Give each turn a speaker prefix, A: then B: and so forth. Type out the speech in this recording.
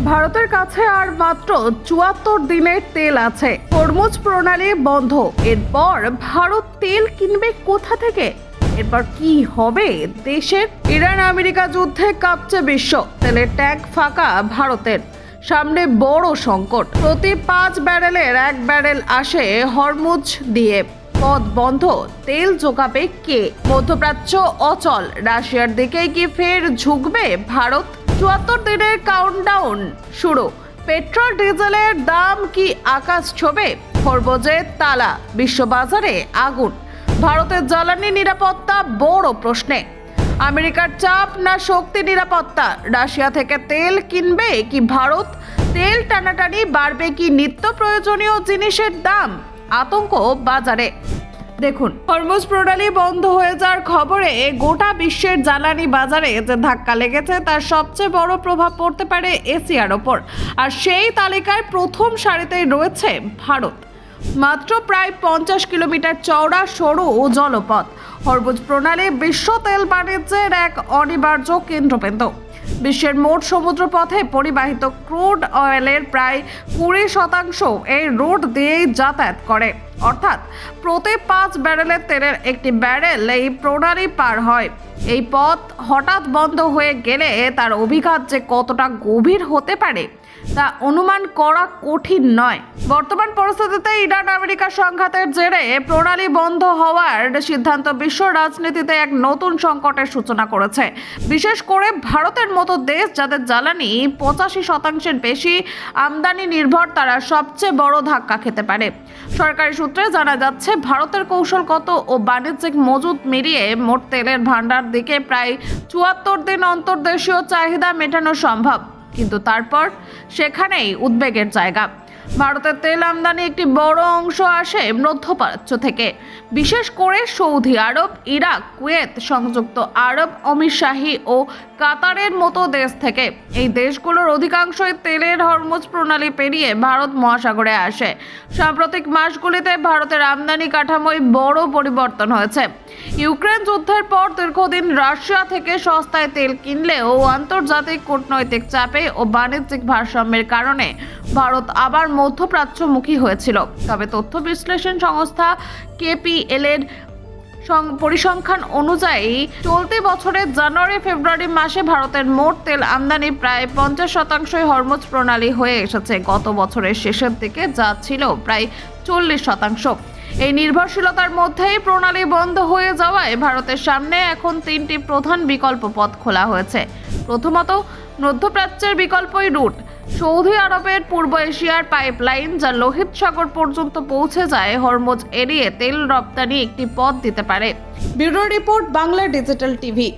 A: ভারতের কাছে আর মাত্র ৭৪ দিনের তেল আছে। হরমুজ প্রণালী বন্ধ। এরপর ভারত তেল কিনবে কোথা থেকে? এরপর কি হবে দেশের? ইরান আমেরিকা যুদ্ধে কাঁপছে বিশ্ব। তেলের ট্যাঙ্ক ফাঁকা ভারতের। সামনে বড় সংকট। প্রতি 5 ব্যারেলের 1 ব্যারেল আসে হরমুজ দিয়ে। পথ বন্ধ। তেল যোগাবে কে? মধ্যপ্রাচ্য অচল। রাশিয়ার দিকে কি ফের ঝুঁকবে ভারত? ৭৪ দিনের কাউন্টডাউন শুরু। পেট্রোল ডিজেলের দাম কি আকাশ ছোঁবে? হরমুজে তালা। বিশ্ববাজারে আগুন। ভারতের জ্বালানি নিরাপত্তা বড় প্রশ্নে। আমেরিকার চাপ না শক্তি নিরাপত্তা? রাশিয়া থেকে তেল কিনবে কি ভারত? তেল টানাটানি বাড়বে কি নিত্য প্রয়োজনীয় জিনিসের দাম? আতঙ্ক বাজারে। দেখুন, হরমুজ প্রণালী বন্ধ হয়ে যাওয়ার খবরে গোটা বিশ্বের জ্বালানি বাজারে যে ধাক্কা লেগেছে তার সবচেয়ে বড় প্রভাব পড়তে পারে এশিয়ার ওপর। আর সেই তালিকায় প্রথম সারিতেই রয়েছে ভারত। মাত্র প্রায় 50 কিলোমিটার চওড়া সরু জলপথ। হরমুজ প্রণালী বিশ্ব তেল বাণিজ্যের এক অনিবার্য কেন্দ্রবিন্দু। বিশ্বের মোট সমুদ্রপথে পরিবাহিত ক্রুড অয়েলের প্রায় 20% এই রুট দিয়েই যাতায়াত করে। অর্থাৎ প্রতি 5 ব্যারেলের তেলের একটি ব্যারেল এই প্রণালী পার হয়। এই পথ হঠাৎ বন্ধ হয়ে গেলে তার অভিঘাত যে কতটা গভীর হতে পারে তা অনুমান করা কঠিন নয়। বর্তমান পরিস্থিতিতে ইরান আমেরিকা সংঘাতের জেরে প্রণালী বন্ধ হওয়ার সিদ্ধান্ত বিশ্ব রাজনীতিতে এক নতুন সংকটের সূচনা করেছে। বিশেষ করে ভারতের মতো দেশ যাদের জ্বালানি 85% বেশি আমদানি নির্ভর, তারা সবচেয়ে বড় ধাক্কা খেতে পারে। সরকারি সূত্রে জানা যাচ্ছে ভারতের কৌশলগত ও বাণিজ্যিক মজুদ মিলিয়ে মোট তেলের ভান্ডার দিকে প্রায় ৭৪ দিন অন্তর দেশীয় চাহিদা মেটানো সম্ভব। কিন্তু তারপর সেখানেই উদ্বেগের জায়গা। ভারতের তেল আমদানি একটি বড় অংশ আসে মধ্যপ্রাচ্য থেকে, বিশেষ করে সৌদি আরব, ইরাক, কুয়েত, সংযুক্ত আরব অমিরশাহী ও কাতারের মতো দেশ থেকে। এই দেশগুলোর অধিকাংশই তেলের হরমুজ প্রণালী পেরিয়ে ভারত মহাসাগরে আসে। সাম্প্রতিক মাসগুলিতে ভারতের আমদানি কাঠামোয় বড় পরিবর্তন হয়েছে। ইউক্রেন যুদ্ধের পর দীর্ঘদিন রাশিয়া থেকে সস্তায় তেল কিনলেও আন্তর্জাতিক কূটনৈতিক চাপে ও বাণিজ্যিক ভারসাম্যের কারণে ভারত আবার মধ্যপ্রাচ্যমুখী হয়েছিল। তবে তথ্য বিশ্লেষণ সংস্থা কেপিএল এর পরিসংখ্যান অনুযায়ী চলতি বছরের জানুয়ারি-ফেব্রুয়ারি মাসে ভারতের মোট তেল আমদানি প্রায় 50% হরমুজ প্রণালী হয়ে এসেছে গত বছরের শেষের দিকে, যা ছিল প্রায় 40%। এই নির্ভরশীলতার মধ্যেই প্রণালী বন্ধ হয়ে যাওয়ায় ভারতের সামনে এখন 3টি প্রধান বিকল্প পথ খোলা হয়েছে। প্রথমত, মধ্যপ্রাচ্যের বিকল্পই রুট। সৌদি আরবের পূর্ব এশিয়ার পাইপলাইন যা লোহিত সাগর পর্যন্ত পৌঁছে যায় হরমুজ এড়িয়ে তেল রপ্তানি একটি পথ দিতে পারে। Bureau report, Bangla digital TV.